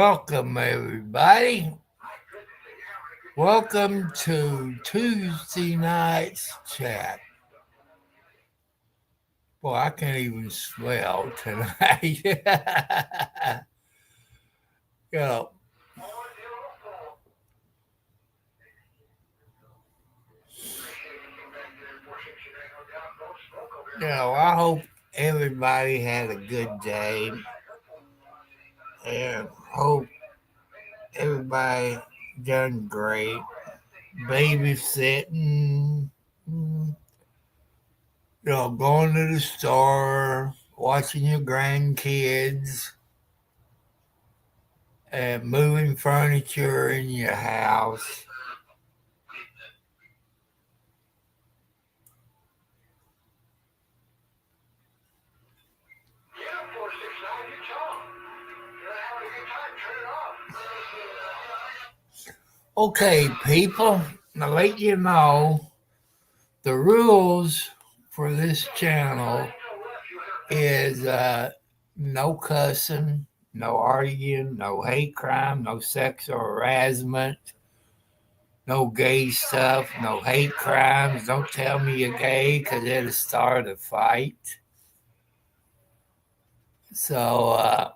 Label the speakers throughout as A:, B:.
A: Welcome, everybody. Welcome to Tuesday night's chat. Boy, I can't even spell tonight. you know, I hope everybody had a good day, and hope everybody done great. Babysitting, going to the store, watching your grandkids, and moving furniture in your house. Okay, people, now let you know the rules for this channel is no cussing, no arguing, no hate crime, no sexual harassment, no gay stuff, no hate crimes. Don't tell me you're gay because it'll start a fight. So,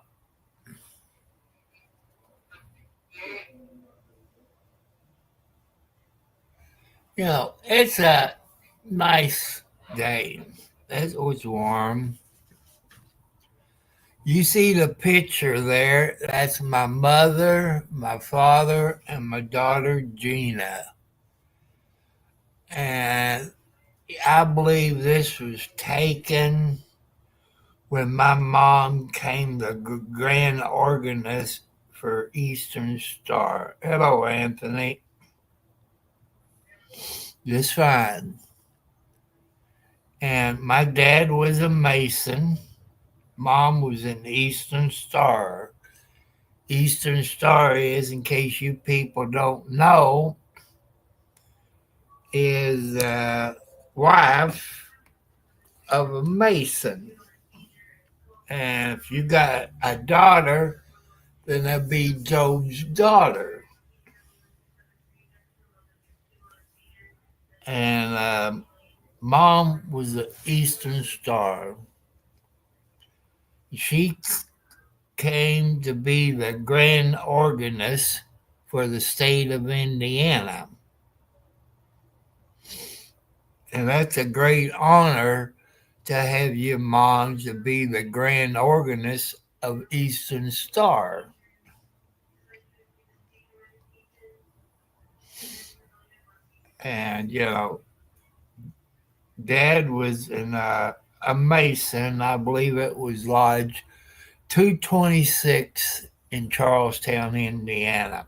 A: it's a nice day. It was warm. You see the picture there? That's my mother, my father, and my daughter Gina. And I believe this was taken when my mom came the grand organist for Eastern Star. Hello, Anthony. Just fine. And my dad was a Mason. Mom was an Eastern Star. Eastern Star is, in case you people don't know, is wife of a Mason. And if you got a daughter, then that'd be Job's daughter. And mom was an Eastern Star. She came to be the grand organist for the state of Indiana. And that's a great honor to have your mom to be the grand organist of Eastern Star. And, Dad was a Mason. I believe it was Lodge 226 in Charlestown, Indiana.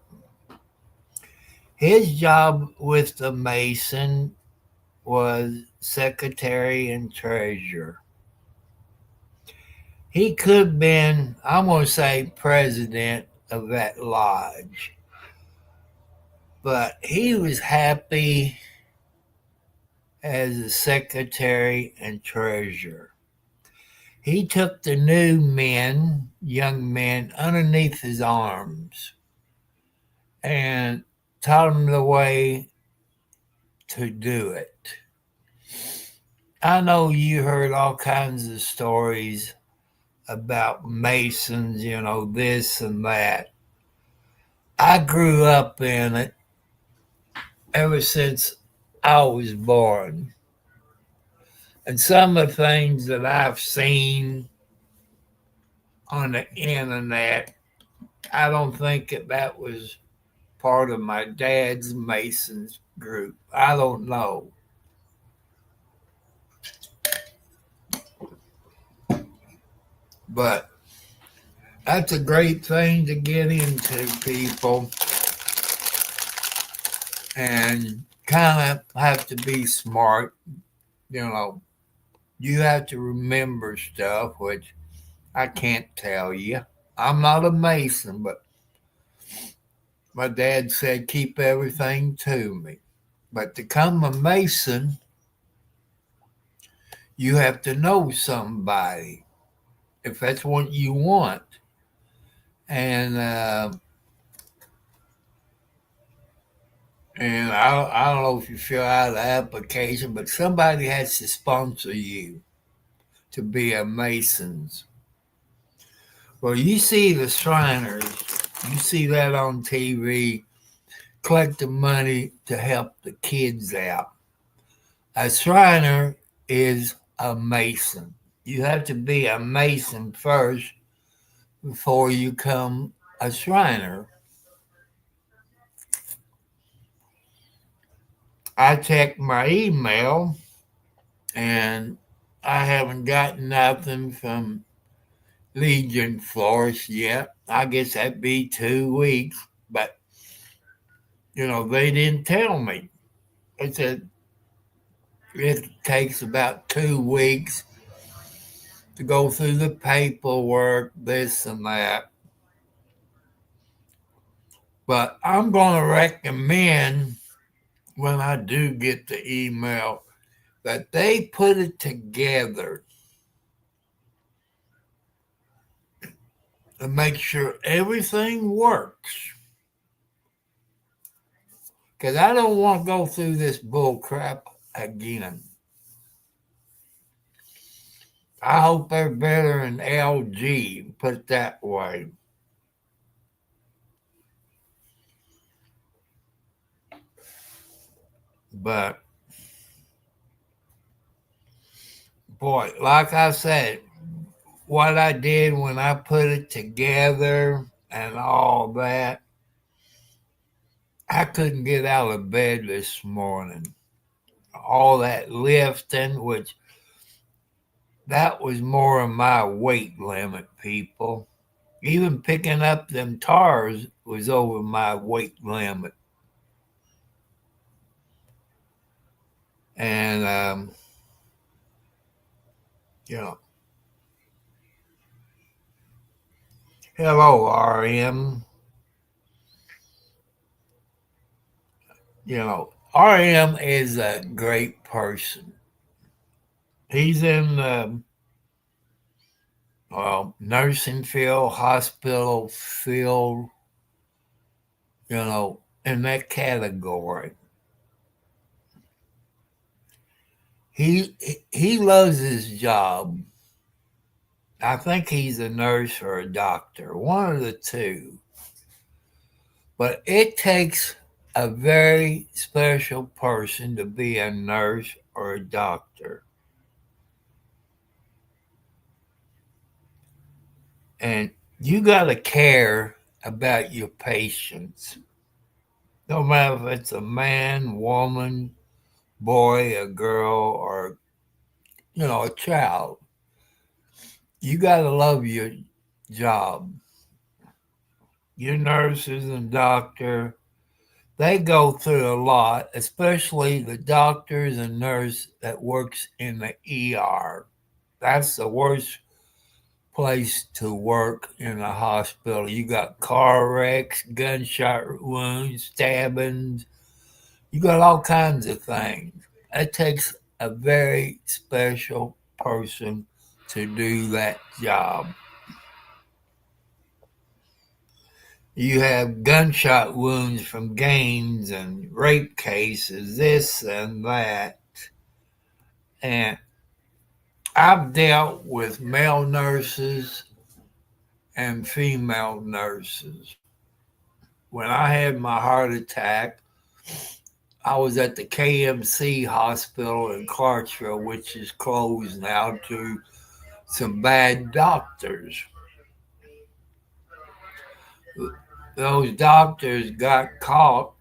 A: His job with the Mason was secretary and treasurer. He could have been, I'm going to say, president of that lodge. But he was happy as a secretary and treasurer. He took the new men, young men, underneath his arms and taught them the way to do it. I know you heard all kinds of stories about Masons, this and that. I grew up in it ever since I was born. And some of the things that I've seen on the internet, I don't think that was part of my dad's Masons group. I don't know. But that's a great thing to get into, people. And kind of have to be smart. You have to remember stuff, which I can't tell you. I'm not a Mason, but my dad said keep everything to me. But to become a Mason, you have to know somebody, if that's what you want. and I don't know if you fill out the application, but somebody has to sponsor you to be a Masons. Well, you see the Shriners, you see that on TV, collecting money to help the kids out. A Shriner is a Mason. You have to be a Mason first before you become a Shriner. I checked my email and I haven't gotten nothing from Legion Force yet. I guess that'd be 2 weeks, but they didn't tell me. They said it takes about 2 weeks to go through the paperwork, this and that. But I'm going to recommend when I do get the email that they put it together to make sure everything works. Because I don't want to go through this bull crap again. I hope they're better than LG, put it that way. But, boy, like I said, what I did when I put it together and all that, I couldn't get out of bed this morning. All that lifting, which that was more of my weight limit, people. Even picking up them tars was over my weight limit. And, hello, RM. RM is a great person. He's in the nursing field, hospital field, in that category. He loves his job. I think he's a nurse or a doctor, one of the two. But it takes a very special person to be a nurse or a doctor. And you got to care about your patients. No matter if it's a man, woman, boy, a girl, or, a child. You got to love your job. Your nurses and doctor, they go through a lot, especially the doctors and nurse that works in the ER. That's the worst place to work in a hospital. You got car wrecks, gunshot wounds, stabbings. You got all kinds of things. It takes a very special person to do that job. You have gunshot wounds from gangs and rape cases, this and that. And I've dealt with male nurses and female nurses. When I had my heart attack, I was at the KMC hospital in Clarksville, which is closed now to some bad doctors. Those doctors got caught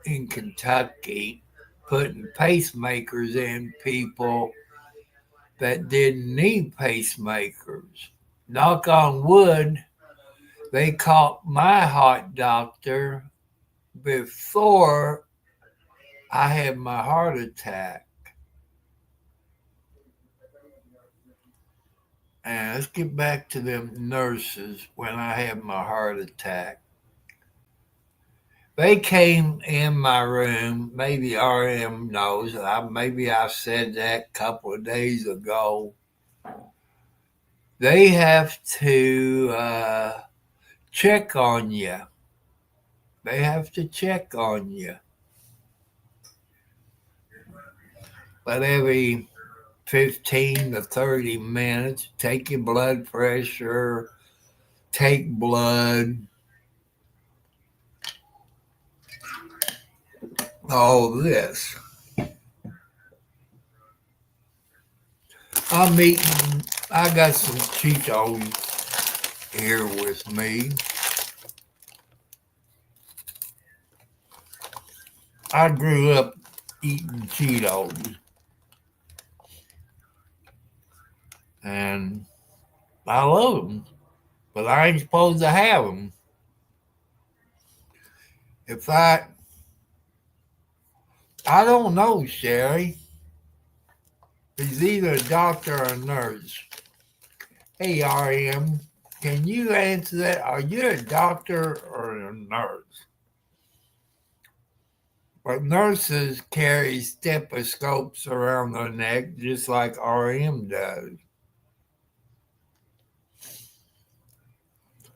A: in Kentucky putting pacemakers in people that didn't need pacemakers. Knock on wood, they caught my heart doctor before I had my heart attack. And let's get back to them nurses when I had my heart attack. They came in my room, maybe RM knows, maybe I said that a couple of days ago. They have to check on you. They have to check on you. But every 15 to 30 minutes, take your blood pressure, take blood, all this. I got some Cheetos here with me. I grew up eating Cheetos. And I love them, but I ain't supposed to have them. If I don't know, Sherry. He's either a doctor or a nurse. Hey, RM, can you answer that? Are you a doctor or a nurse? But nurses carry stethoscopes around their neck just like RM does.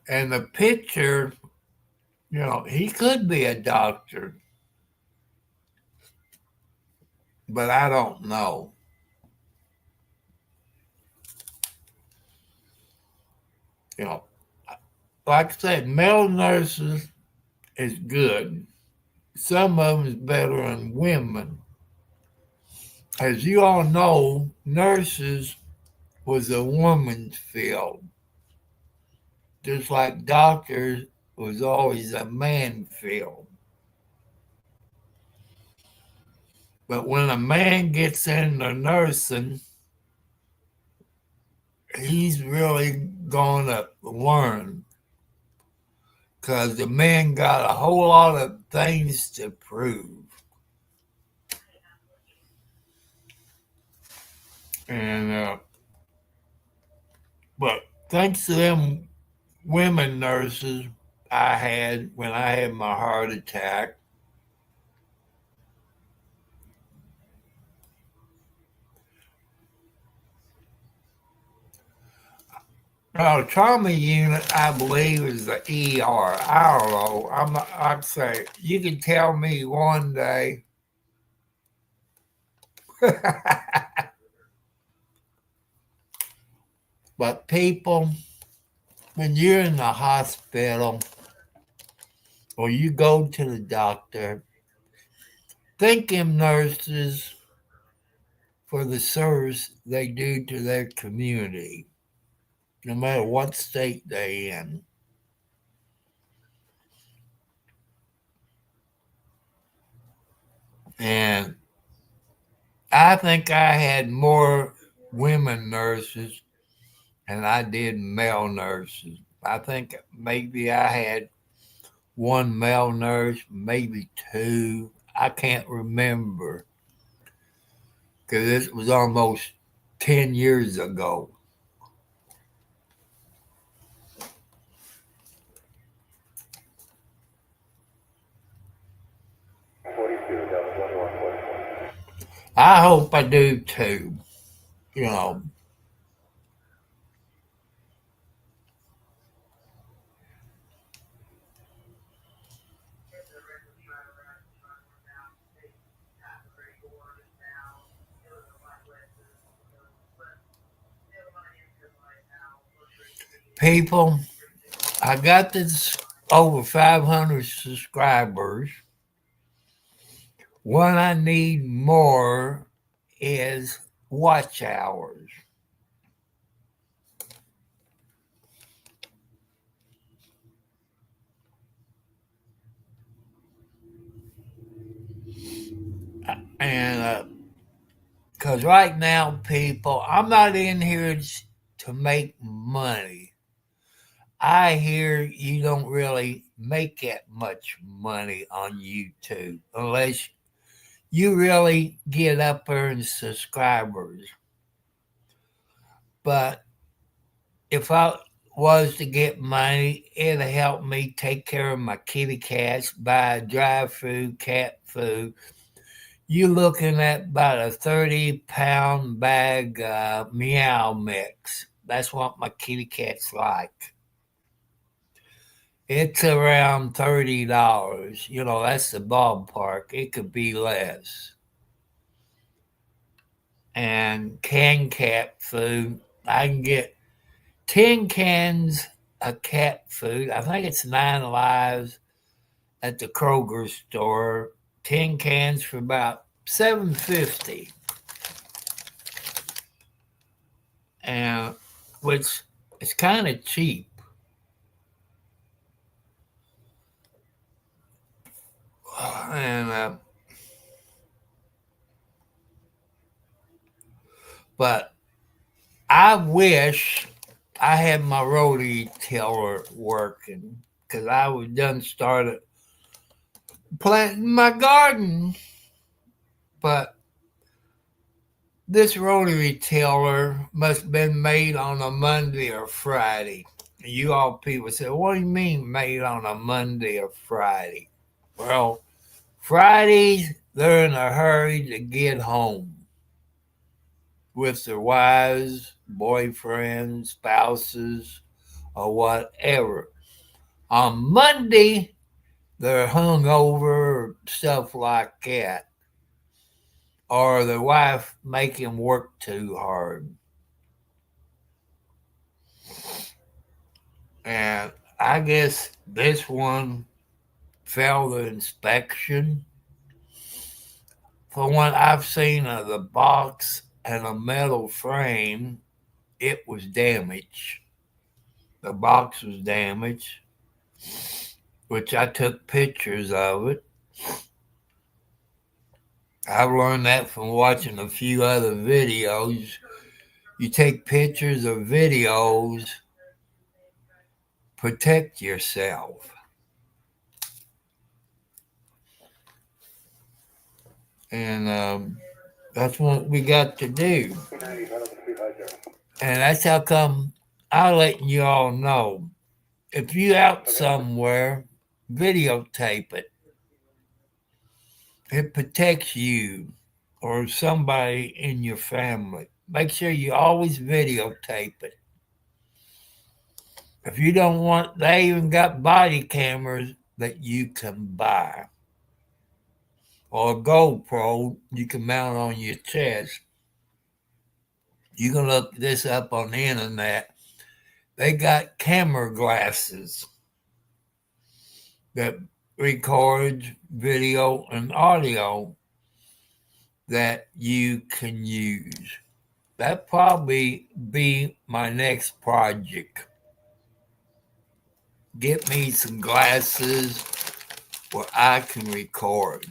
A: And the picture, he could be a doctor, but I don't know. Like I said, male nurses is good. Some of them is better than women. As you all know, nurses was a woman's field, just like doctors was always a man field. But when a man gets into nursing, he's really going to learn because the man got a whole lot of things to prove. And but thanks to them women nurses I had when I had my heart attack, trauma unit, I believe, is the ER. I don't know. I'd say you can tell me one day. But people, when you're in the hospital or you go to the doctor, thank them nurses for the service they do to their community, no matter what state they're in. And I think I had more women nurses than I did male nurses. I think maybe I had one male nurse, maybe two. I can't remember because it was almost 10 years ago. I hope I do too. You know, people, I got this over 500 subscribers. What I need more is watch hours. And because right now, people, I'm not in here to make money. I hear you don't really make that much money on YouTube unless you really get up there in subscribers. But if I was to get money, it'd help me take care of my kitty cats, buy dry food, cat food. You're looking at about a 30-pound bag of meow mix. That's what my kitty cats like. It's around $30. That's the ballpark. It could be less. And canned cat food, I can get 10 cans of cat food. I think it's 9 Lives at the Kroger store. 10 cans for about $7.50. And which is kind of cheap. And but I wish I had my rotary tiller working because I was done started planting my garden. But this rotary tiller must have been made on a Monday or Friday. You all people say, what do you mean made on a Monday or Friday? Well, Fridays, they're in a hurry to get home with their wives, boyfriends, spouses, or whatever. On Monday, they're hungover, stuff like that, or their wife making work too hard. And I guess this one failed the inspection. From what I've seen of the box and a metal frame, it was damaged. The box was damaged, which I took pictures of it. I've learned that from watching a few other videos. You take pictures or videos, protect yourself. And that's what we got to do. And that's how come I'm letting you all know. If you out somewhere, videotape it. It protects you or somebody in your family. Make sure you always videotape it. If you don't want, they even got body cameras that you can buy. Or a GoPro you can mount on your chest. You can look this up on the internet. They got camera glasses that records video and audio that you can use. That probably be my next project. Get me some glasses where I can record.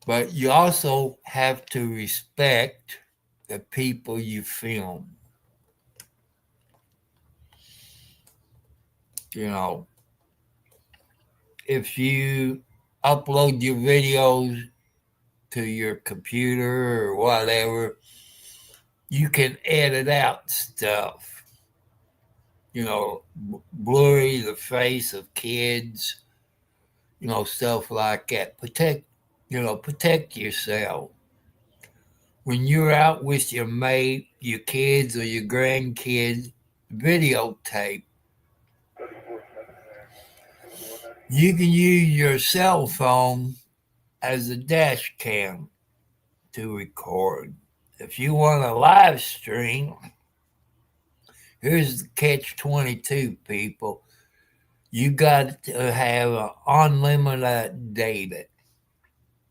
A: But you also have to respect the people you film. If you upload your videos to your computer or whatever, you can edit out stuff. Blurry the face of kids, stuff like that. Protect yourself. When you're out with your mate, your kids, or your grandkids, videotape. You can use your cell phone as a dash cam to record. If you want a live stream, here's the catch-22, people. You got to have unlimited data.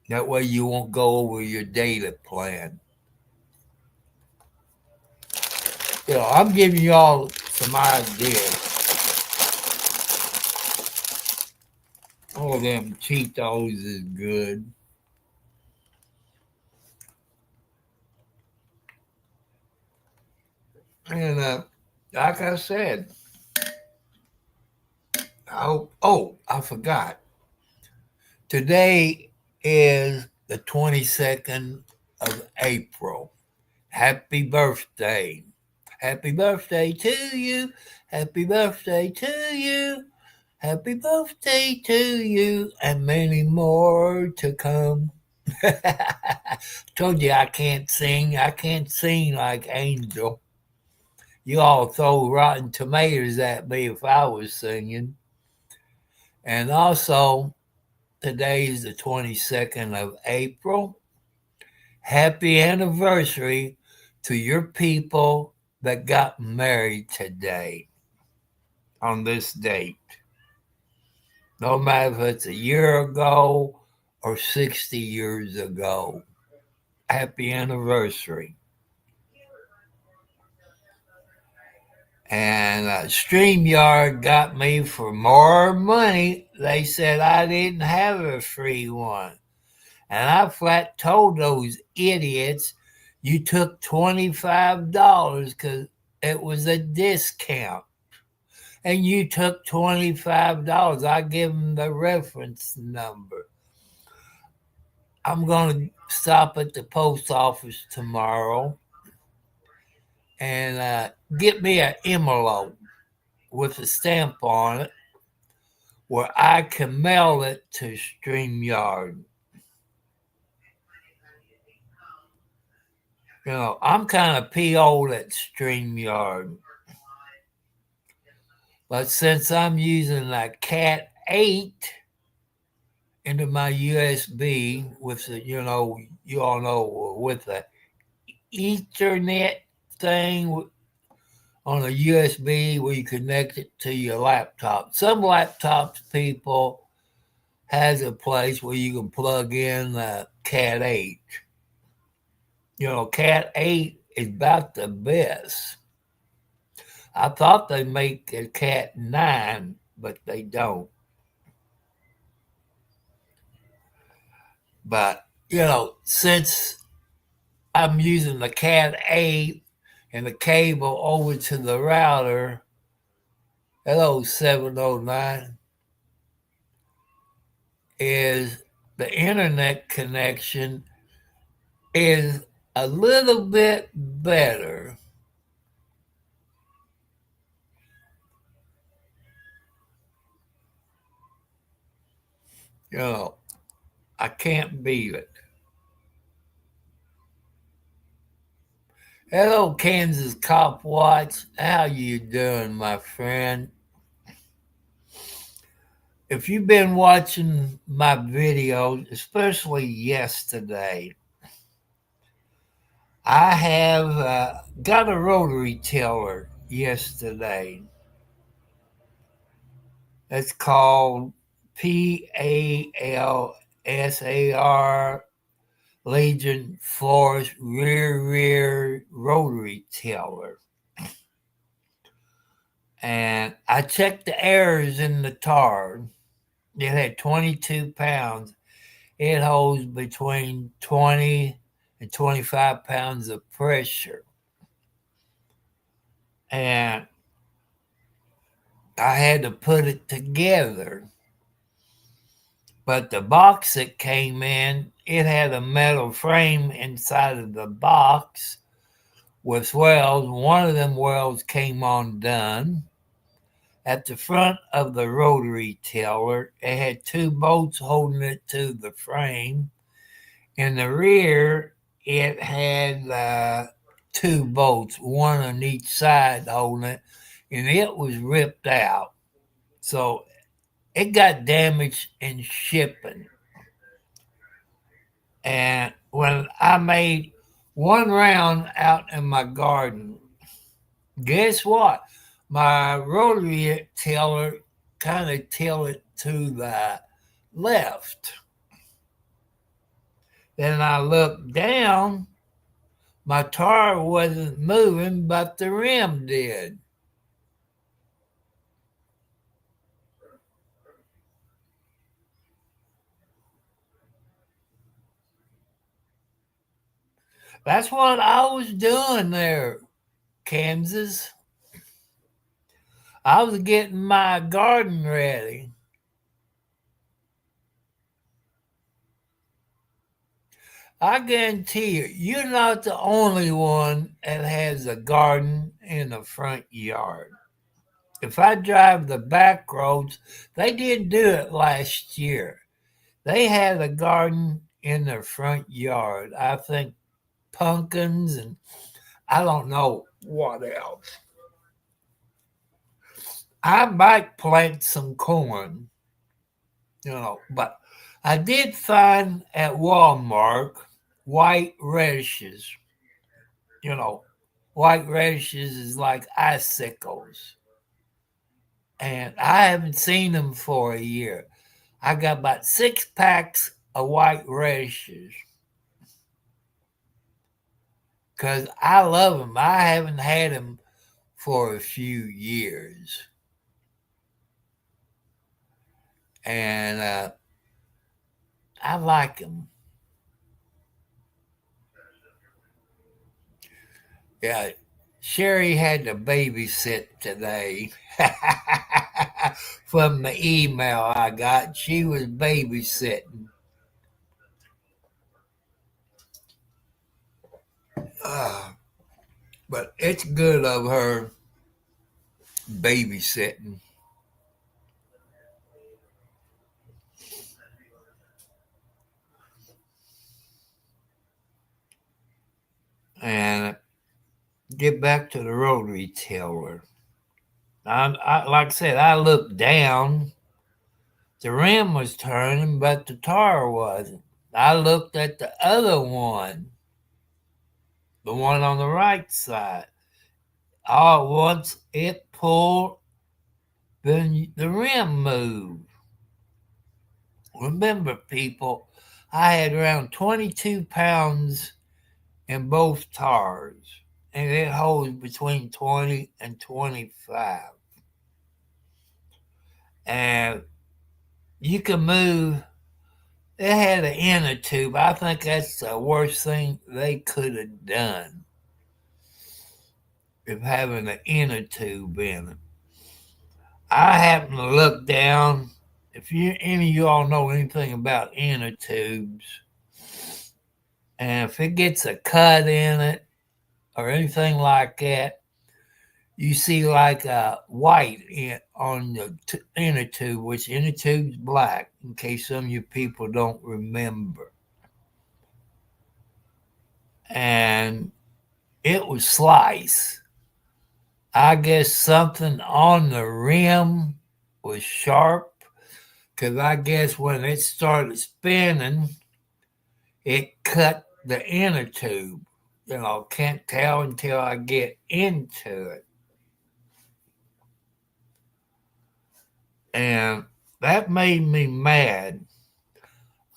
A: That way you won't go over your data plan. I'm giving y'all some ideas. All them Cheetos is good. And like I said, I forgot. Today is the 22nd of April. Happy birthday. Happy birthday to you. Happy birthday to you. Happy birthday to you. And many more to come. Told you I can't sing. I can't sing like Angel. You all throw rotten tomatoes at me if I was singing. And also, today is the 22nd of April. Happy anniversary to your people that got married today on this date. No matter if it's a year ago or 60 years ago. Happy anniversary. And StreamYard got me for more money. They said I didn't have a free one. And I flat told those idiots you took $25 because it was a discount. And you took $25. I give them the reference number. I'm going to stop at the post office tomorrow and get me an envelope with a stamp on it where I can mail it to StreamYard. You know, I'm kind of PO'd at StreamYard. But since I'm using a Cat 8 into my USB with the, you all know, with the Ethernet thing on a USB where you connect it to your laptop. Some laptops, people, has a place where you can plug in the Cat 8. Cat 8 is about the best. I thought they make a Cat 9, but they don't. But, since I'm using the Cat 8 and the cable over to the router, hello 709, is the internet connection is a little bit better. I can't beat it. Hello, Kansas Cop Watch. How you doing, my friend? If you've been watching my videos, especially yesterday, I have got a rotary tiller yesterday. It's called PALSAR Legion Force rear rotary tiller. And I checked the errors in the tar. It had 22 pounds. It holds between 20 and 25 pounds of pressure. And I had to put it together. But the box that came in, it had a metal frame inside of the box with welds. One of them welds came undone. At the front of the rotary tiller, it had two bolts holding it to the frame. In the rear, it had two bolts, one on each side holding it, and it was ripped out. So it got damaged in shipping. And when I made one round out in my garden, guess what? My rotary tiller kind of tilted to the left. Then I looked down, my tar wasn't moving, but the rim did. That's what I was doing there, Kansas. I was getting my garden ready. I guarantee you, you're not the only one that has a garden in the front yard. If I drive the back roads, they didn't do it last year. They had a garden in their front yard. I think pumpkins and I don't know what else. I might plant some corn, but I did find at Walmart white radishes. You know, white radishes is like icicles. And I haven't seen them for a year. I got about 6 packs of white radishes because I love them. I haven't had them for a few years. And I like them. Yeah, Sherry had to babysit today. From the email I got, she was babysitting. Uh, but it's good of her babysitting. And get back to the rotary tiller. Like I said, I looked down. The rim was turning, but the tar wasn't. I looked at the other one, the one on the right side. All at once it pulled, then the rim moved. Remember, people, I had around 22 pounds in both tires, and it holds between 20 and 25. And you can move. It had an inner tube. I think that's the worst thing they could have done, if having an inner tube in it. I happened to look down. If any of you all know anything about inner tubes, and if it gets a cut in it or anything like that, you see like a white on the inner tube, which inner tube's black, in case some of you people don't remember. And it was sliced. I guess something on the rim was sharp, because I guess when it started spinning, it cut the inner tube. Can't tell until I get into it. And that made me mad.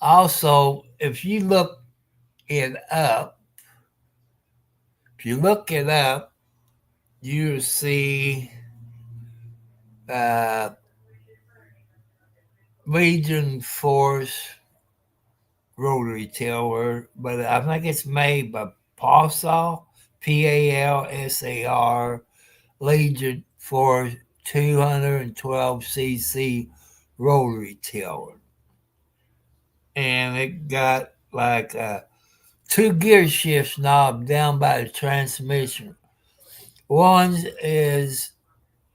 A: Also, it up, if you look it up, you see uh, Legion Force rotary tiller, but I think it's made by Palsar, Palsar, Legion Force 212cc rotary tiller. And it got like two gear shifts knob down by the transmission. One is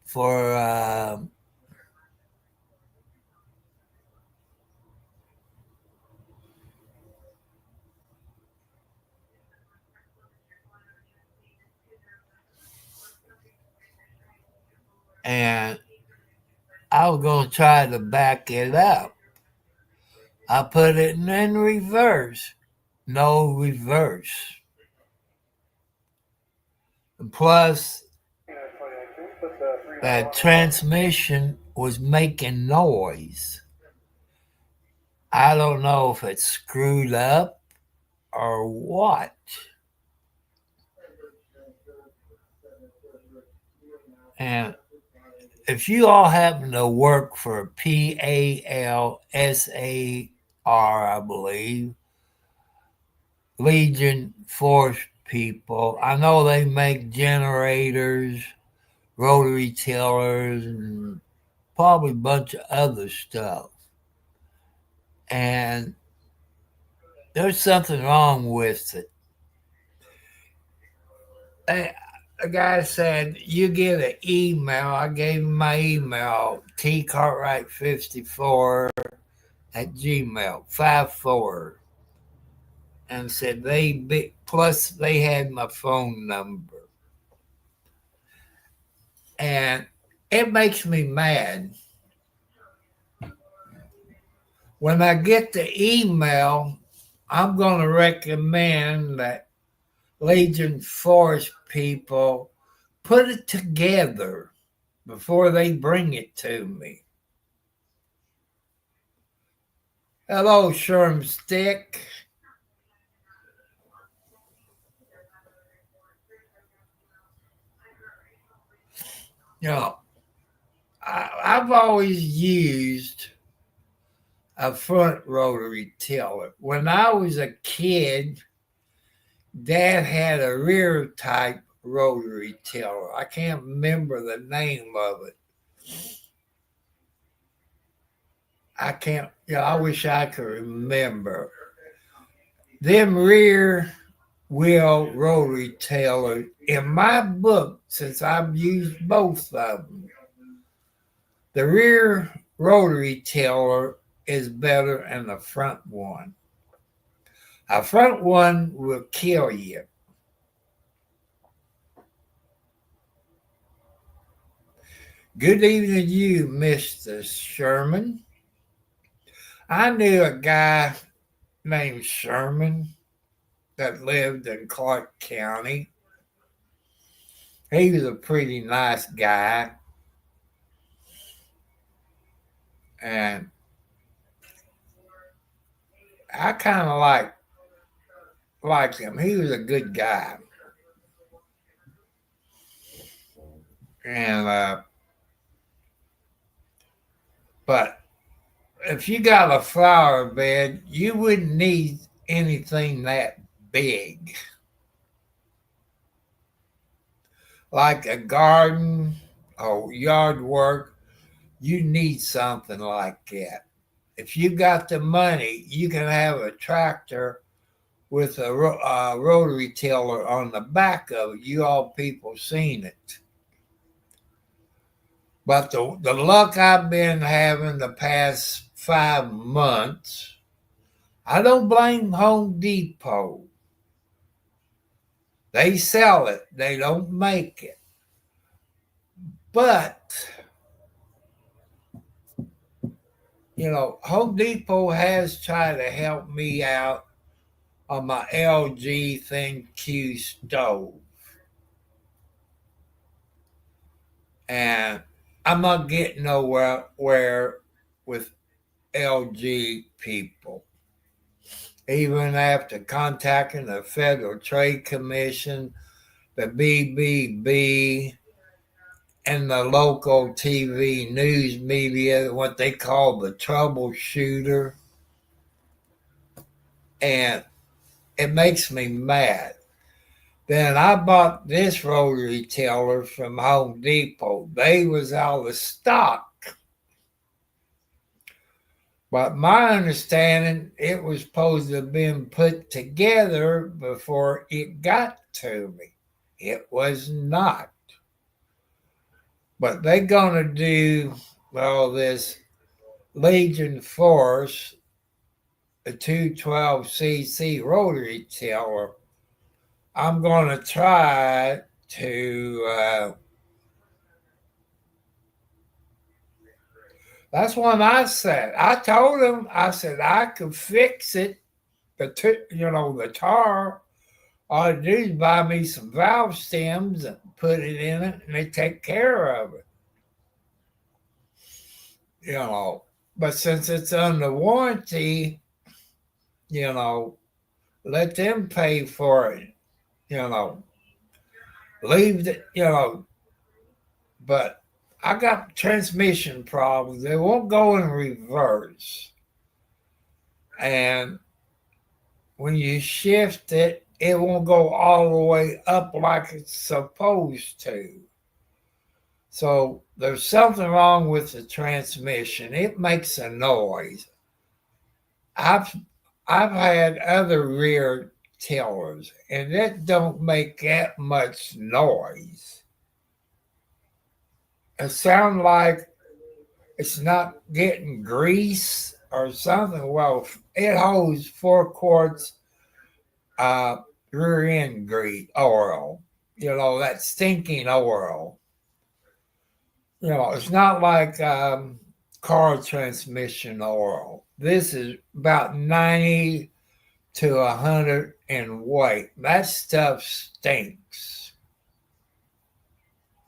A: for and I was going to try to back it up. I put it in reverse. No reverse. Plus, that transmission was making noise. I don't know if it's screwed up or what. And if you all happen to work for PALSAR, I believe, Legion Force people, I know they make generators, rotary tillers, and probably a bunch of other stuff. And there's something wrong with it. A guy said, you get an email. I gave him my email, tcartwright54 at Gmail, 54. And said plus they had my phone number. And it makes me mad. When I get the email, I'm going to recommend that Legion Force people put it together before they bring it to me. Hello, Sherm Stick. You know, I've always used a front rotary tiller. When I was a kid, Dad had a rear type rotary tiller. I can't remember the name of it. I can't, I wish I could remember. Them rear wheel rotary tiller, in my book, since I've used both of them, the rear rotary tiller is better than the front one. A front one will kill you. Good evening to you, Mr. Sherman. I knew a guy named Sherman that lived in Clark County. He was a pretty nice guy. And I kind of liked him. He was a good guy. And but if you got a flower bed, you wouldn't need anything that big. Like a garden or yard work, you need something like that. If you got the money, you can have a tractor with a rotary tiller on the back of it. You all people seen it. But the luck I've been having the past 5 months, I don't blame Home Depot. They sell it, they don't make it. But, Home Depot has tried to help me out on my LG ThinQ stove. And I'm not getting nowhere with LG people. Even after contacting the Federal Trade Commission, the BBB, and the local TV news media, what they call the troubleshooter. And it makes me mad. Then I bought this rotary tiller from Home Depot. They was out of stock. But my understanding, it was supposed to have been put together before it got to me. It was not. But they're going to do this Legion Force, a 212cc rotary tiller. I'm going to try to. That's what I said. I told him, I said I could fix it. The tar. All I do is buy me some valve stems and put it in it, and they take care of it. But since it's under warranty, let them pay for it. Leave it. But I got transmission problems. They won't go in reverse. And when you shift it, it won't go all the way up like it's supposed to. So there's something wrong with the transmission. It makes a noise. I've had other rear tillers, and it don't make that much noise. It sounds like it's not getting grease or something. Well, it holds 4 quarts rear end grease oil. That stinking oil. It's not like car transmission oil. This is about 90 to 100 in weight. That stuff stinks.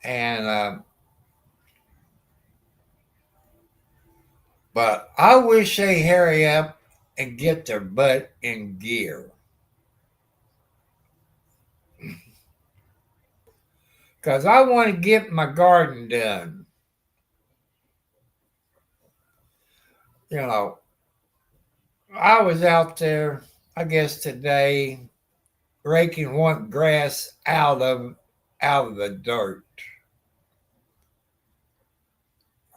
A: And but I wish they hurry up and get their butt in gear. Because I want to get my garden done. You know, I was out there, I guess today, raking one grass out of the dirt.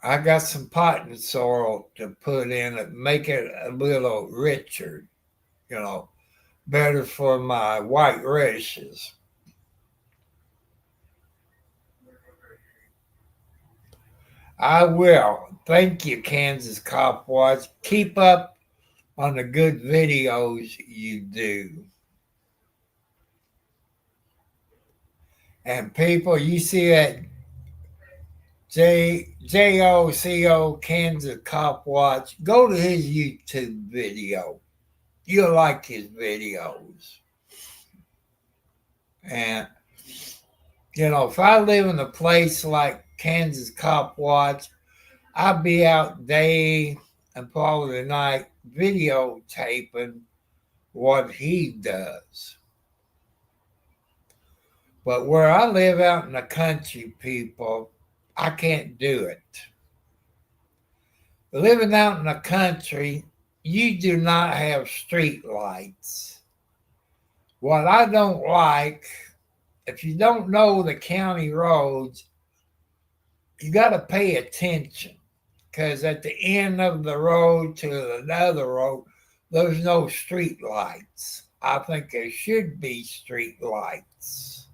A: I got some potting soil to put in it, make it a little richer, you know, better for my white radishes. I will. Thank you, Kansas Cop Watch. Keep up on the good videos you do. And people, you see that JOCO Kansas Cop Watch, go to his YouTube video. You'll like his videos. And, if I live in a place like Kansas Cop Watch, I'd be out day and part of the night videotaping what he does. But where I live out in the country, people, I can't do it. Living out in the country, you do not have street lights. What I don't like, if you don't know the county roads, you got to pay attention because at the end of the road to another road, there's no street lights. I think there should be street lights.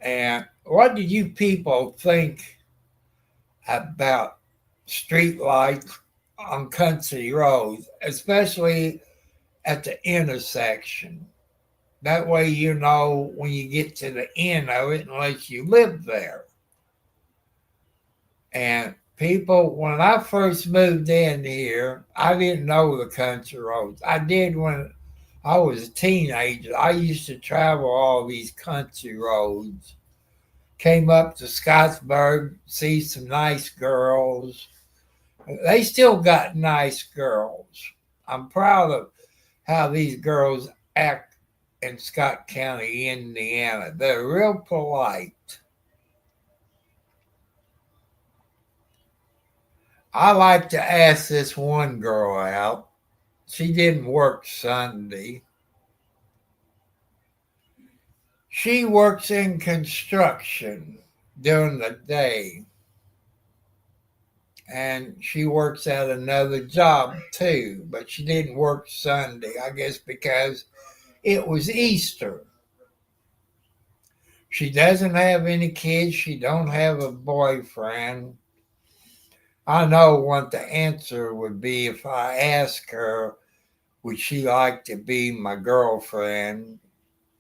A: And what do you people think about street lights on country roads, especially at the intersection? That way you know when you get to the end of it, unless you live there. And people, when I first moved in here, I didn't know the country roads. I did when I was a teenager. I used to travel all these country roads. Came up to Scottsburg, see some nice girls. They still got nice girls. I'm proud of how these girls act in Scott County, Indiana. They're real polite. I like to ask this one girl out. She didn't work Sunday. She works in construction during the day. And she works at another job too, but she didn't work Sunday, I guess because it was Easter. She doesn't have any kids. She don't have a boyfriend. I know what the answer would be if I asked her, would she like to be my girlfriend?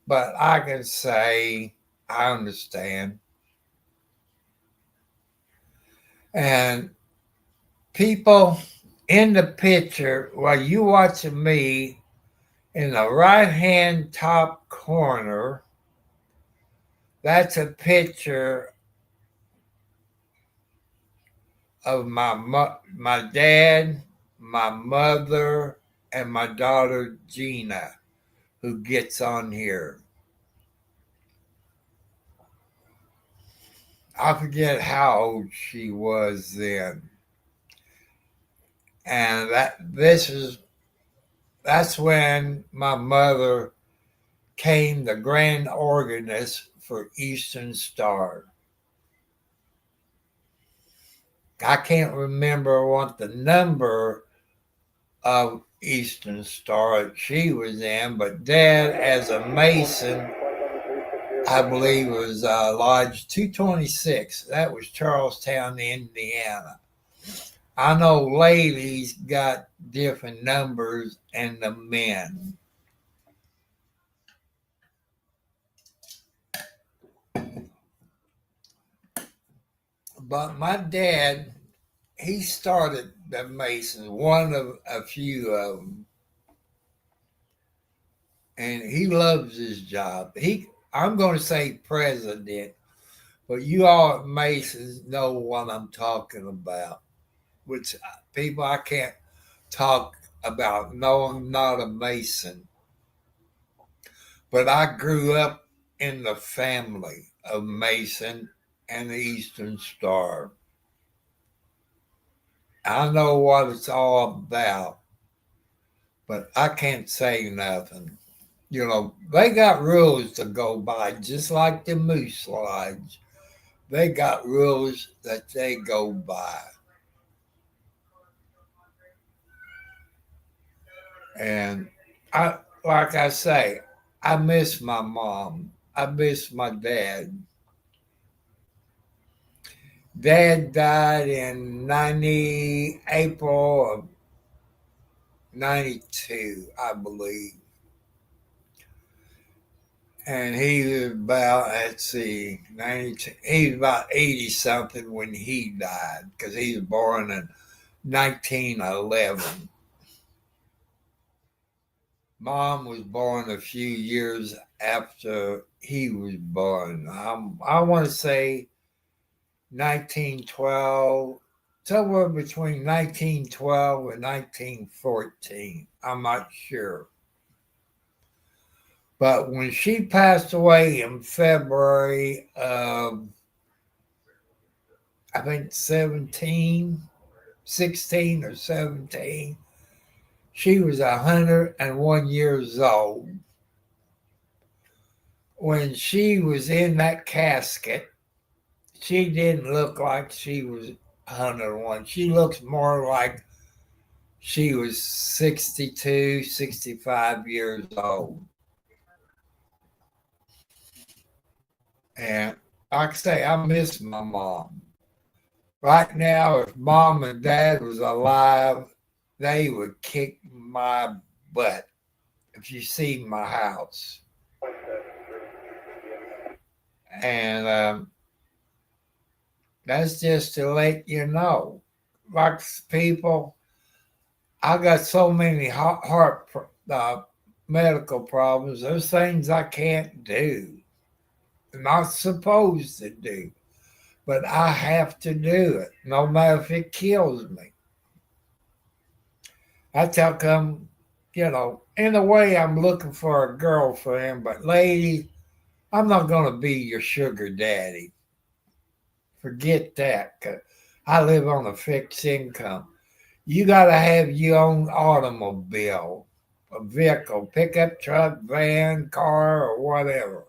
A: But I can say, I understand. And people in the picture, while you watching me, in the right-hand top corner, that's a picture of my dad, my mother, and my daughter Gina, who gets on here. I forget how old she was then. And that's when my mother came the grand organist for Eastern Star. I can't remember what the number of Eastern Star she was in, but Dad, as a Mason, I believe was Lodge 226. That was Charlestown, Indiana. I know ladies got different numbers and the men. But my dad, he started the Masons, one of a few of them, and he loves his job. I'm going to say president, but you all at Masons know what I'm talking about. Which people I can't talk about. No, I'm not a Mason, but I grew up in the family of Mason and the Eastern Star. I know what it's all about, but I can't say nothing. You know, they got rules to go by, just like the Moose Lodge. They got rules that they go by. And like I say, I miss my mom. I miss my dad. Dad died in April of 92, I believe. And he was about, let's see, 92. He was about 80 something when he died because he was born in 1911. Mom was born a few years after he was born. I want to say 1912, somewhere between 1912 and 1914. I'm not sure. But when she passed away in February of, I think 16 or 17, she was 101 years old. When she was in that casket, she didn't look like she was 101. She looks more like she was 62, 65 years old. And like I say, I miss my mom. Right now, if mom and dad was alive, they would kick my butt if you see my house. And that's just to let you know. Like people, I got so many heart medical problems. There's things I can't do. I'm not supposed to do, but I have to do it, no matter if it kills me. That's how come, in a way, I'm looking for a girlfriend, but lady, I'm not going to be your sugar daddy. Forget that. 'Cause I live on a fixed income. You got to have your own automobile, a vehicle, pickup truck, van, car, or whatever.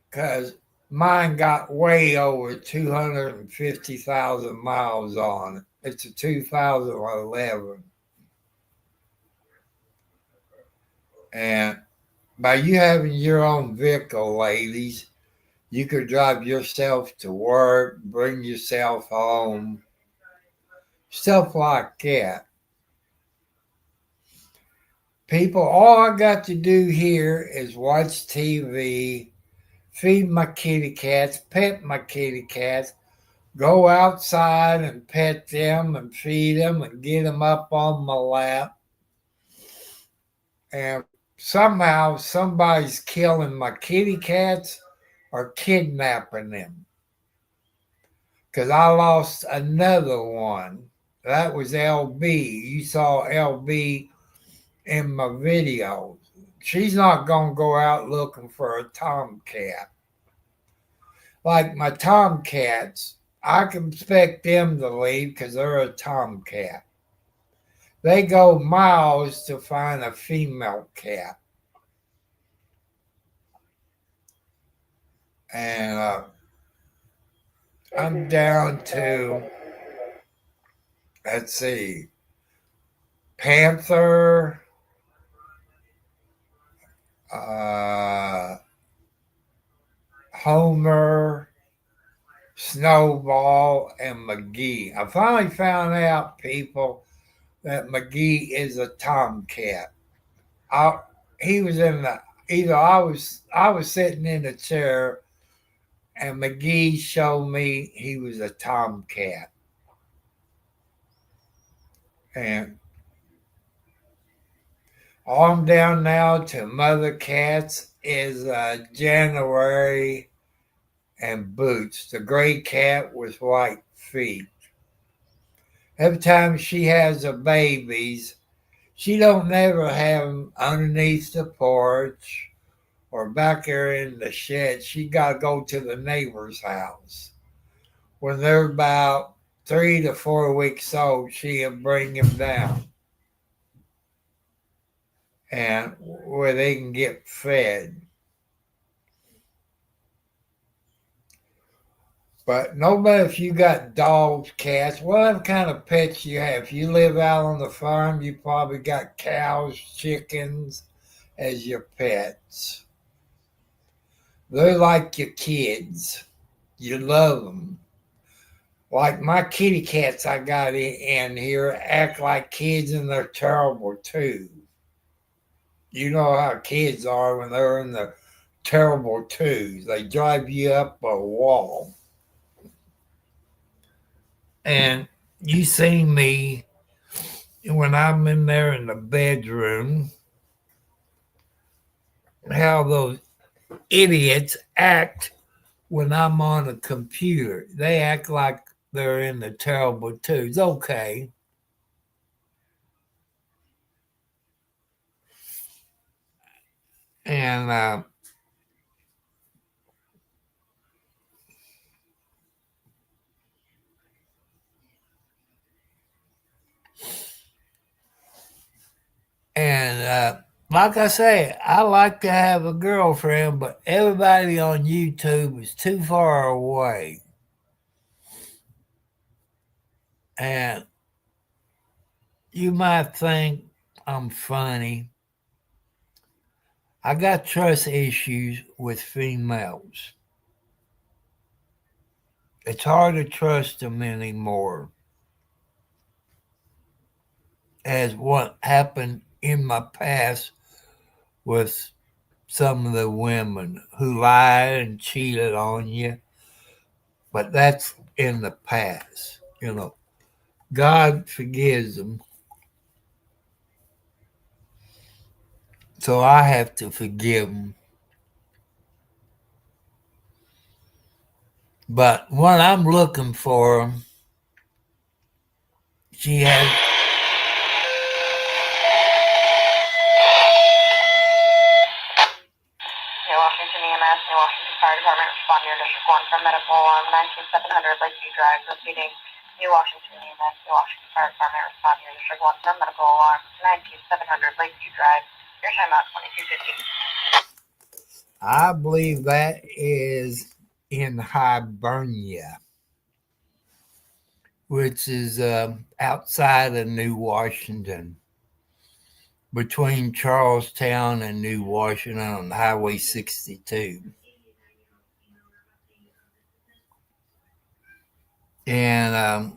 A: Because mine got way over 250,000 miles on it. It's a 2011. And by you having your own vehicle, ladies, you could drive yourself to work, bring yourself home, stuff like that. People, all I got to do here is watch TV, feed my kitty cats, pet my kitty cats, go outside and pet them and feed them and get them up on my lap. And somehow somebody's killing my kitty cats or kidnapping them. Because I lost another one. That was LB. You saw LB in my videos. She's not going to go out looking for a tomcat. Like my tomcats, I can expect them to leave because they're a tomcat. They go miles to find a female cat. And I'm down to, let's see, Panther, Homer, Snowball, and McGee. I finally found out, people, that McGee is a tomcat. He was in the, either I was sitting in a chair and McGee showed me he was a tomcat. And on down now to mother cats is January and Boots, the gray cat with white feet. Every time she has her babies, she don't never have them underneath the porch or back there in the shed. She got to go to the neighbor's house. When they're about 3 to 4 weeks old, she'll bring them down and where they can get fed. But no matter if you got dogs, cats, whatever kind of pets you have. If you live out on the farm, you probably got cows, chickens as your pets. They're like your kids. You love them. Like my kitty cats I got in here act like kids and they're terrible too. You know how kids are when they're in the terrible twos. They drive you up a wall. And you see me when I'm in there in the bedroom, how those idiots act when I'm on a computer. They act like they're in the terrible twos. Okay. And like I say, I like to have a girlfriend, but everybody on YouTube is too far away. And you might think I'm funny. I got trust issues with females. It's hard to trust them anymore, as what happened in my past with some of the women who lied and cheated on you. But that's in the past. God forgives them. So I have to forgive them. But what I'm looking for, she has.
B: New Washington EMS, New Washington Fire Department, respond to your District 1 from medical alarm 19700 Lakeview Drive, proceeding. New Washington EMS, New Washington Fire Department, respond to your District 1 from medical alarm 19700 Lakeview Drive. Your timeout 2250.
A: I believe that is in Hibernia, which is outside of New Washington, between Charlestown and New Washington on Highway 62. And I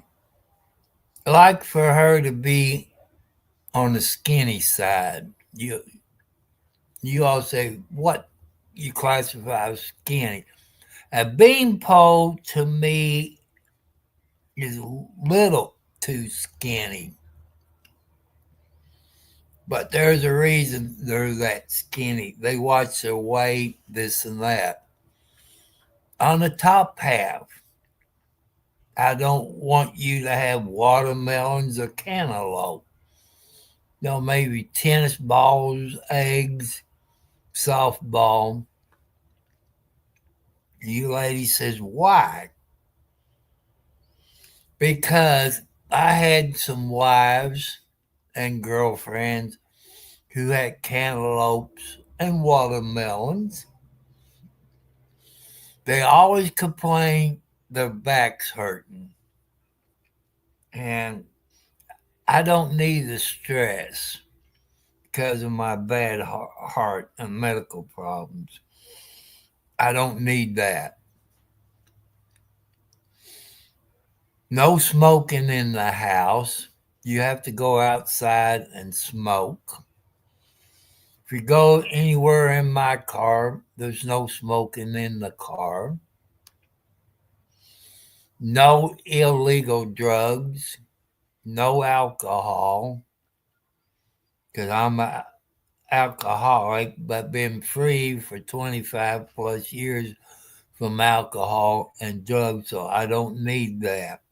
A: like for her to be on the skinny side. You all say what you classify as skinny. A beanpole to me is a little too skinny. But there's a reason they're that skinny. They watch their weight, this and that. On the top half, I don't want you to have watermelons or cantaloupe. Maybe tennis balls, eggs, softball. You lady says, why? Because I had some wives and girlfriends who had cantaloupes and watermelons. They always complain their back's hurting. And I don't need the stress because of my bad heart and medical problems. I don't need that. No smoking in the house. You have to go outside and smoke. If you go anywhere in my car, there's no smoking in the car. no illegal drugs, no alcohol, because I'm an alcoholic, but been free for 25 plus years from alcohol and drugs, so I don't need that.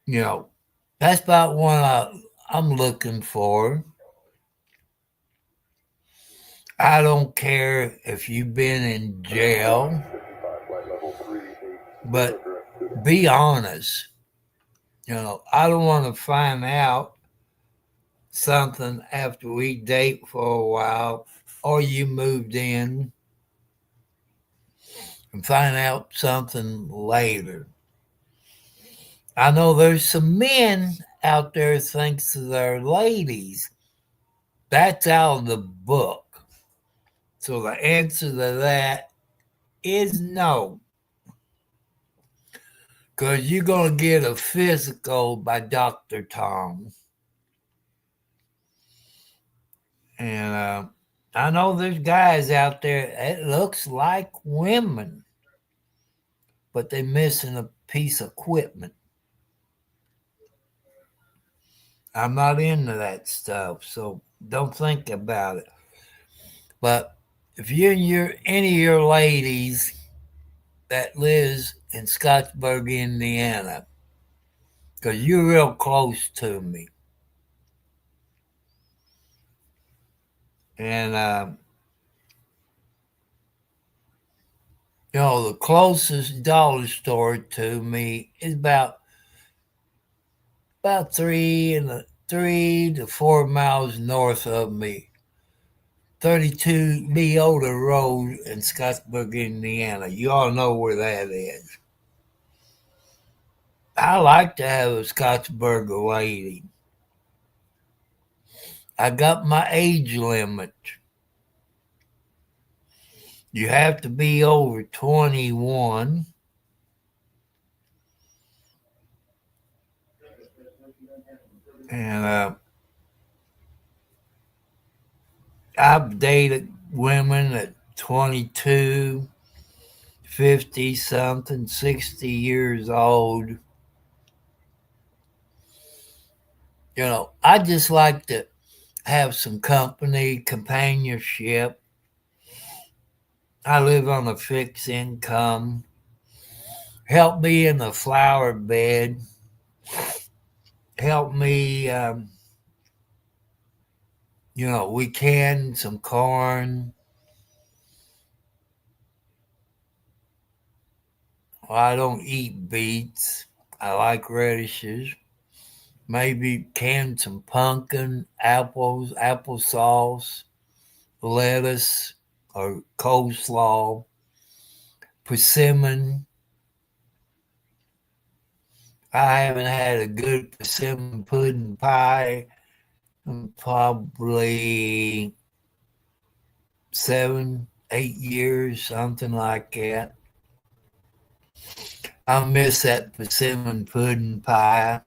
A: You know, that's about what I'm looking for. I don't care if you've been in jail, but be honest. You know, I don't want to find out something after we date for a while or you moved in and find out something later. I know there's some men out there thinks they're ladies. That's out of the book. So the answer to that is no. Because you're going to get a physical by Dr. Tom. And I know there's guys out there, it looks like women, but they're missing a piece of equipment. I'm not into that stuff, so don't think about it. But if any of your ladies that lives in Scottsburg, Indiana, because you're real close to me, and the closest dollar store to me is about 3 to 4 miles north of me. 32 Leota Road in Scottsburg, Indiana. You all know where that is. I like to have a Scottsburg lady. I got my age limit. You have to be over 21. And I've dated women at 22, 50 something, 60 years old. I just like to have some company, companionship. I live on a fixed income. Help me in the flower bed. Help me, we canned some corn. Well, I don't eat beets. I like radishes. Maybe can some pumpkin, apples, applesauce, lettuce, or coleslaw, persimmon. I haven't had a good persimmon pudding pie in probably 7, 8 years, something like that. I miss that persimmon pudding pie.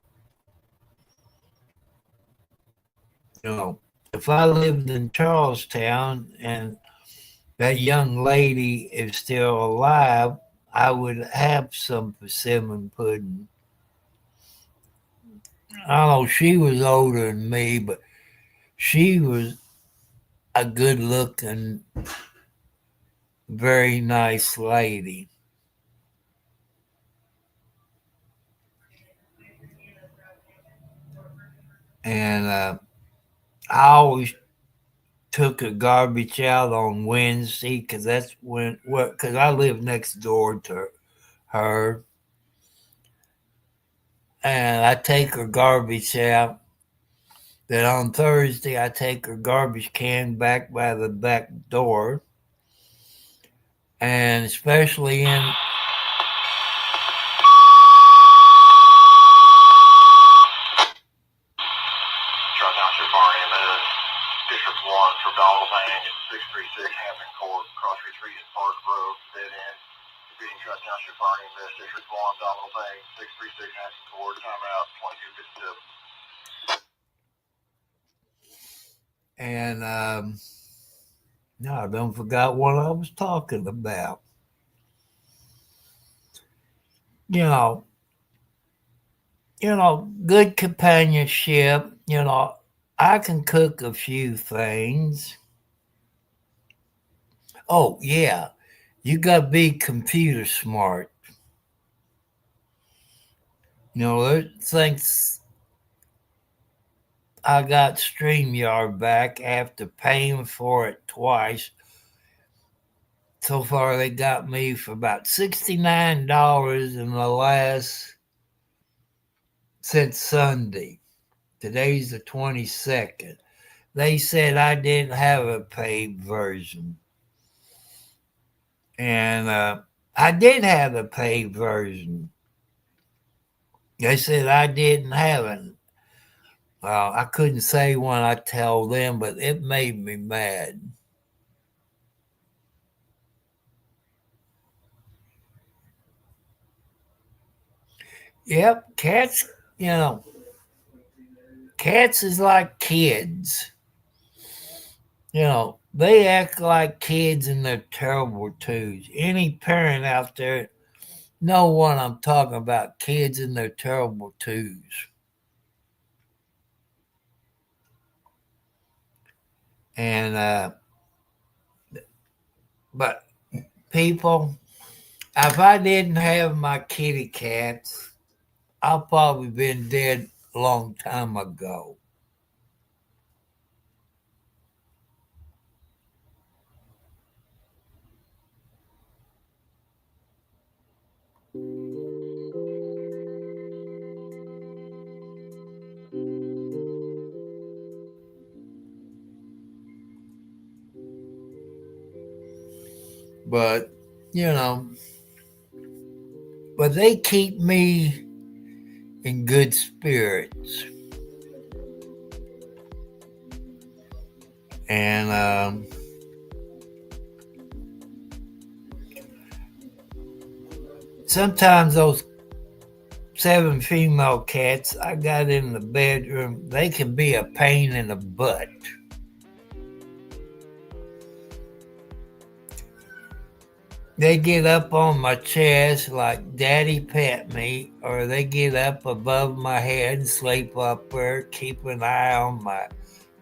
A: If I lived in Charlestown and that young lady is still alive, I would have some persimmon pudding. I don't know, she was older than me, but she was a good looking, very nice lady. And I always took a garbage out on Wednesday because that's because I live next door to her. And I take her garbage out. Then on Thursday, I take her garbage can back by the back door. And especially in
B: District 1 for Dollabang at 636 Hampton Court, Cross Retreat at Park Road, dead end. Being Trust Township Fire Invest, District 1, Dollabang, 636 Hampton Court, timeout 2257.
A: and no, I don't forgot what I was talking about. you know, good companionship. I can cook a few things. Oh yeah, you got to be computer smart. There's things I got StreamYard back after paying for it twice. So far, they got me for about $69 in the last since Sunday. Today's the 22nd. They said I didn't have a paid version. And I did have a paid version. They said I didn't have it. Well, I couldn't say when I tell them, but it made me mad. Yep, cats is like kids. They act like kids and they're terrible too. Any parent out there know what I'm talking about, kids and their terrible twos. And but people, if I didn't have my kitty cats, I'd probably been dead a long time ago. But you know, but they keep me in good spirits. And sometimes those 7 female cats I got in the bedroom, they can be a pain in the butt. They get up on my chest like daddy pet me, or they get up above my head and sleep up there, keep an eye on my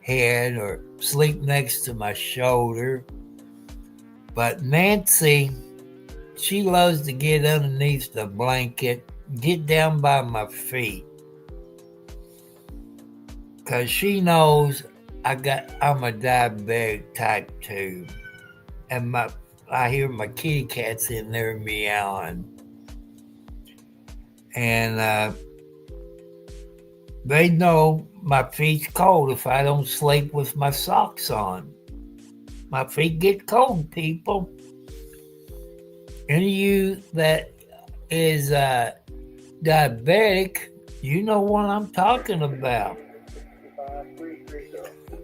A: head, or sleep next to my shoulder. But Nancy, she loves to get underneath the blanket, get down by my feet. Because she knows I'm a diabetic type 2. And I hear my kitty cats in there meowing. And they know my feet's cold if I don't sleep with my socks on. My feet get cold, people. Any of you that is diabetic, you know what I'm talking about.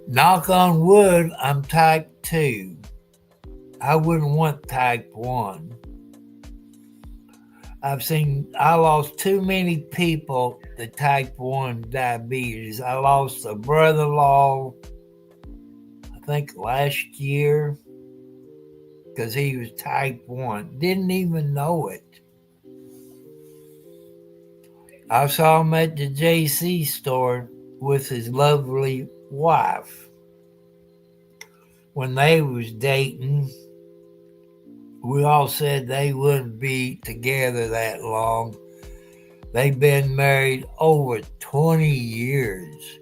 A: Knock on wood, I'm type 2. I wouldn't want type 1. I lost too many people to type 1 diabetes. I lost a brother-in-law, I think last year, because he was type 1. Didn't even know it. I saw him at the JC store with his lovely wife. When they was dating, we all said they wouldn't be together that long. They've been married over 20 years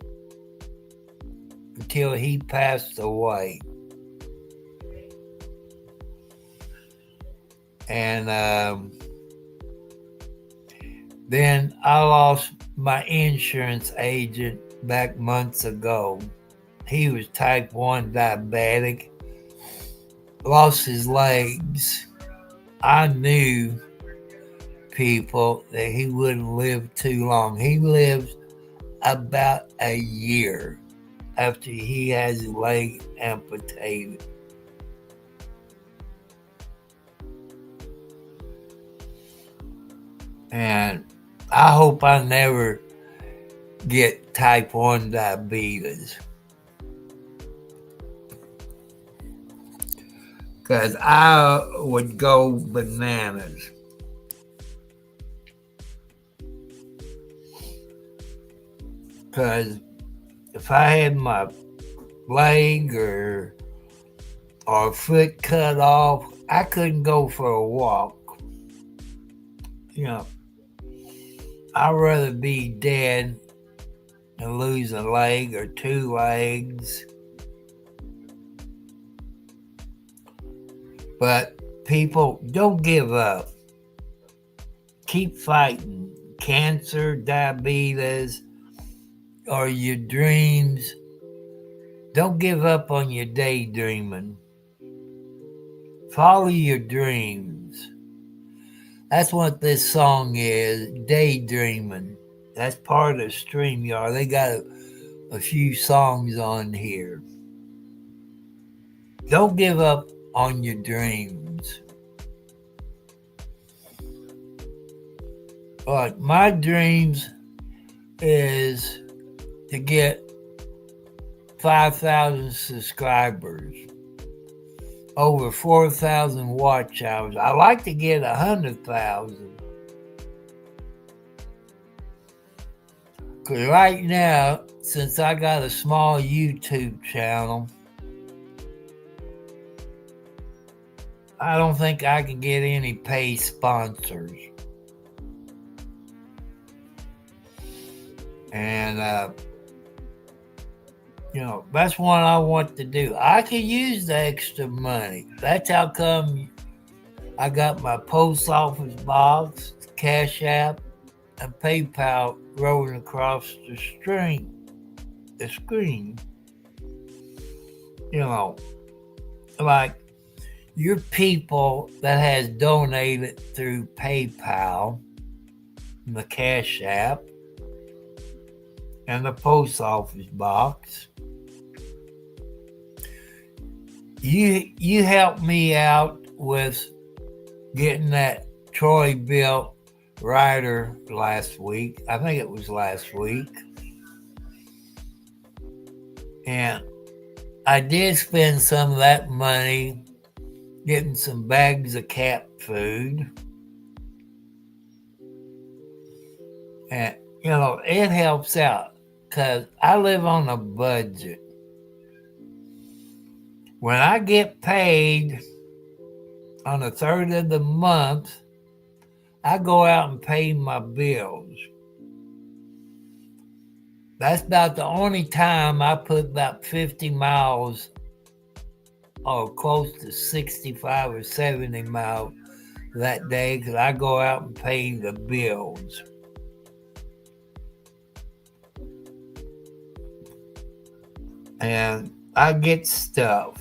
A: until he passed away. And then I lost my insurance agent back months ago. He was type 1 diabetic. Lost his legs. I knew, people, that he wouldn't live too long. He lived about a year after he had his leg amputated. And I hope I never get type 1 diabetes. Because I would go bananas. Because if I had my leg or foot cut off, I couldn't go for a walk. You know, I'd rather be dead than lose a leg or two legs. But people, don't give up. Keep fighting. Cancer, diabetes, or your dreams. Don't give up on your daydreaming. Follow your dreams. That's what this song is, daydreaming. That's part of StreamYard. They got a few songs on here. Don't give up on your dreams. Like my dreams is to get 5,000 subscribers, over 4,000 watch hours. I like to get 100,000. Because right now, since I got a small YouTube channel, I don't think I can get any paid sponsors. And, that's what I want to do. I can use the extra money. That's how come I got my post office box, Cash App, and PayPal rolling across the screen. Like your people that has donated through PayPal, the Cash App, and the post office box. You helped me out with getting that Troy built rider last week. I think it was last week. And I did spend some of that money getting some bags of cat food. And, it helps out because I live on a budget. When I get paid on the 3rd of the month, I go out and pay my bills. That's about the only time I put about 50 miles or close to 65 or 70 miles that day because I go out and pay the bills. And I get stuff.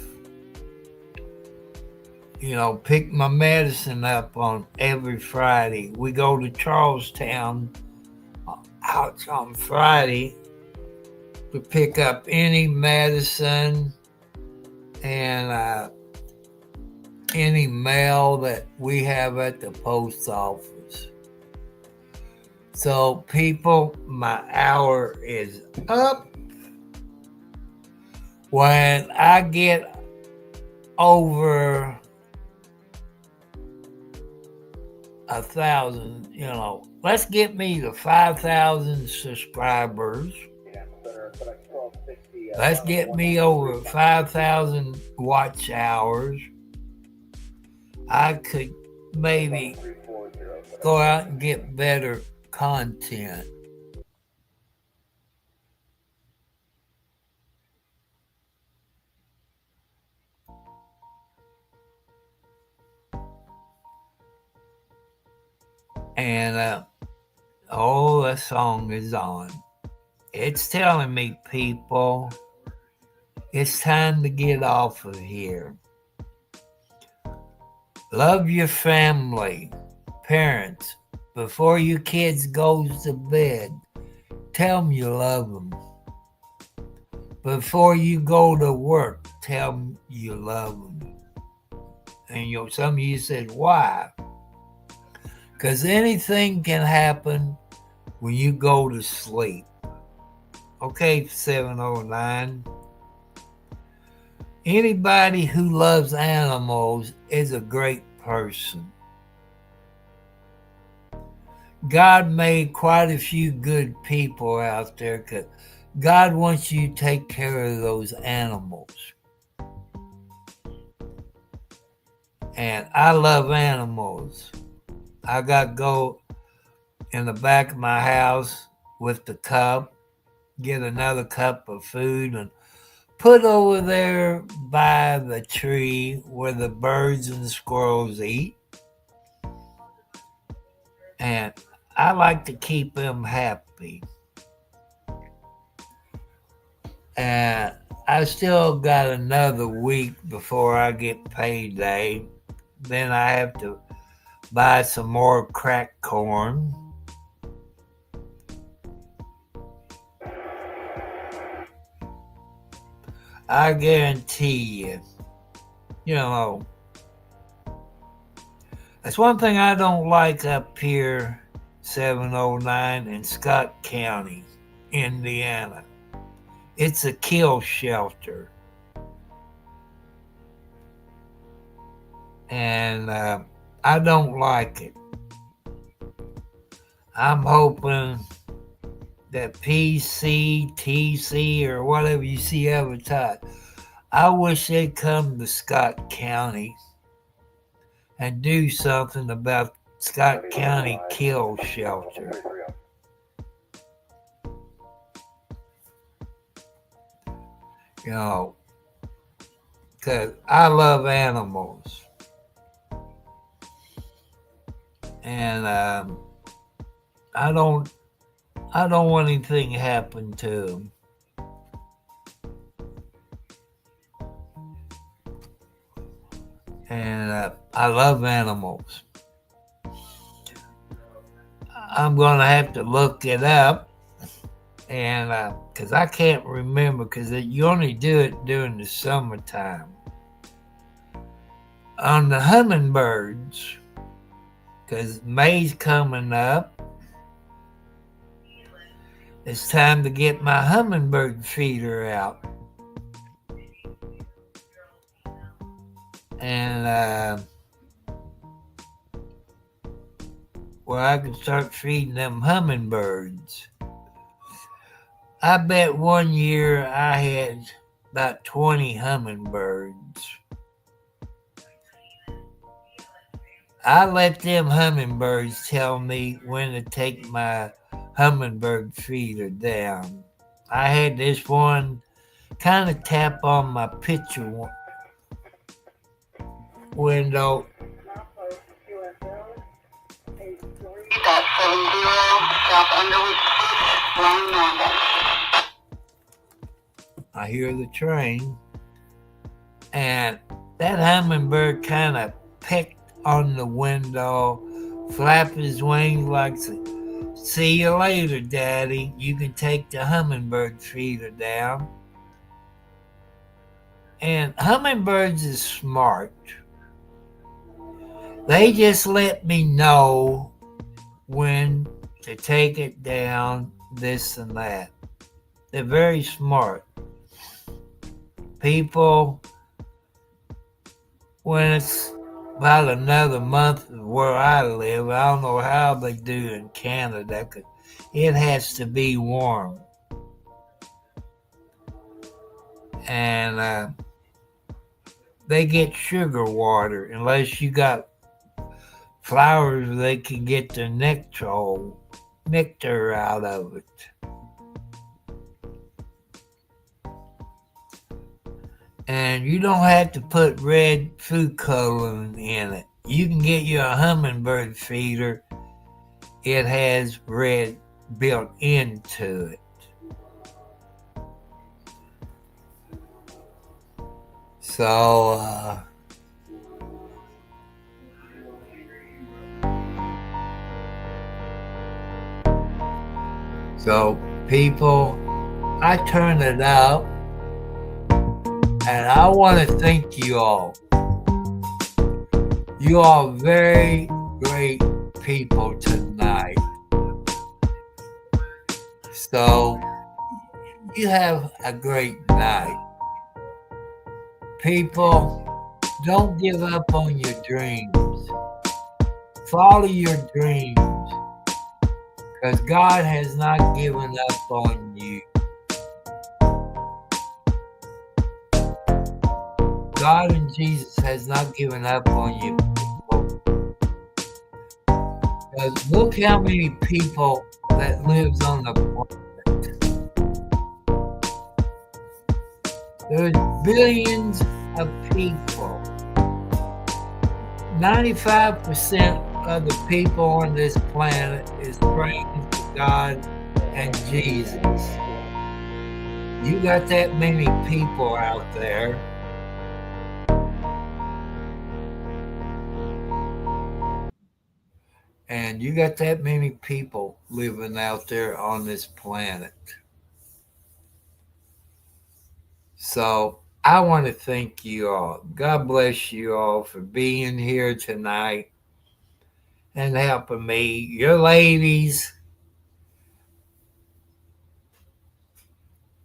A: Pick my medicine up on every Friday. We go to Charlestown out on Friday to pick up any medicine and any mail that we have at the post office. So people, my hour is up. When I get over 1,000, let's get me to 5,000 subscribers. Let's get me over 5,000 watch hours. I could maybe go out and get better content. And that song is on. It's telling me, people, it's time to get off of here. Love your family, parents. Before your kids goes to bed, tell them you love them. Before you go to work, tell them you love them. And some of you said, why? Because anything can happen when you go to sleep. Okay, 709. Anybody who loves animals is a great person. God made quite a few good people out there because God wants you to take care of those animals. And I love animals. I got to go in the back of my house with the cup, get another cup of food, and put over there by the tree where the birds and the squirrels eat. And I like to keep them happy. And I still got another week before I get payday. Then I have to buy some more cracked corn. I guarantee you know, that's one thing I don't like up here, 709 in Scott County, Indiana. It's a kill shelter. And I don't like it. I'm hoping that PC, TC, or whatever you see advertised, I wish they'd come to Scott County and do something about Scott County kill shelter. You know, because I love animals. And I don't want anything to happen to them. And I love animals. I'm going to have to look it up, and because I can't remember, because you only do it during the summertime. On the hummingbirds, because May's coming up, it's time to get my hummingbird feeder out. And where I can start feeding them hummingbirds. I bet one year I had about 20 hummingbirds. I let them hummingbirds tell me when to take my hummingbird feeder down. I had this one kind of tap on my picture window. I hear the train, and that hummingbird kind of pecked on the window, flap his wings like, "See you later, Daddy. You can take the hummingbird feeder down." And hummingbirds is smart. They just let me know when to take it down, this and that. They're very smart. People, when it's about another month where I live, I don't know how they do in Canada, because it has to be warm. And they get sugar water unless you got flowers they can get the nectar out of it. And you don't have to put red food coloring in it. You can get you a hummingbird feeder. It has red built into it. So, people, I turn it out, and I want to thank you all. You are very great people tonight. So, you have a great night. People, don't give up on your dreams. Follow your dreams. Because God has not given up on you. God and Jesus has not given up on you, people. Because look how many people that lives on the planet. There's billions of people. 95% of the people on this planet is praying to God and Jesus. You got that many people out there. And you got that many people living out there on this planet. So I want to thank you all. God bless you all for being here tonight and helping me. Your ladies,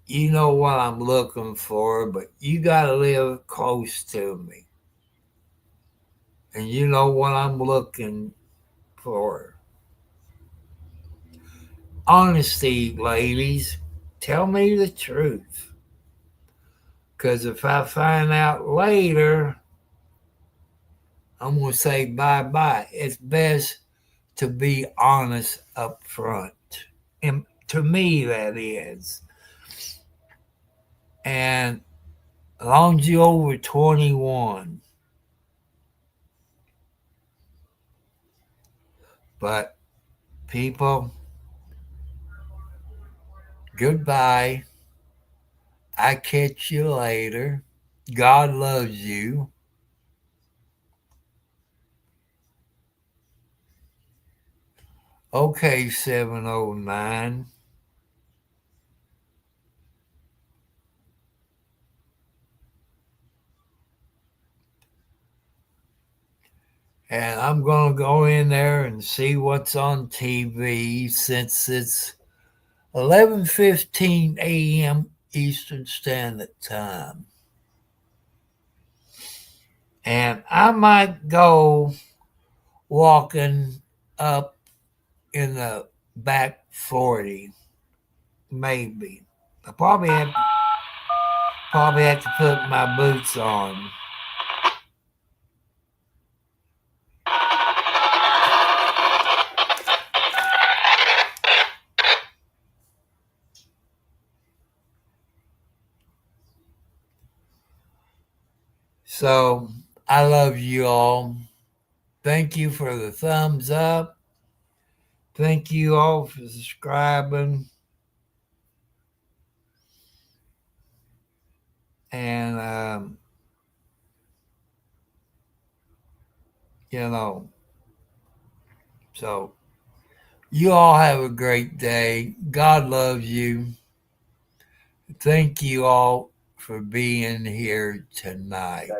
A: you know what I'm looking for, but you got to live close to me. And you know what I'm looking for. Honesty, ladies. Tell me the truth. Because if I find out later, I'm going to say bye-bye. It's best to be honest up front. And to me, that is. And as long as you're over 21. But people, goodbye. I catch you later. God loves you. Okay, 709. And I'm going to go in there and see what's on TV since it's 11:15 a.m. Eastern Standard Time. And I might go walking up in the back 40, maybe. I probably have to put my boots on. So I love you all. Thank you for the thumbs up. Thank you all for subscribing. And, so you all have a great day. God loves you. Thank you all for being here tonight.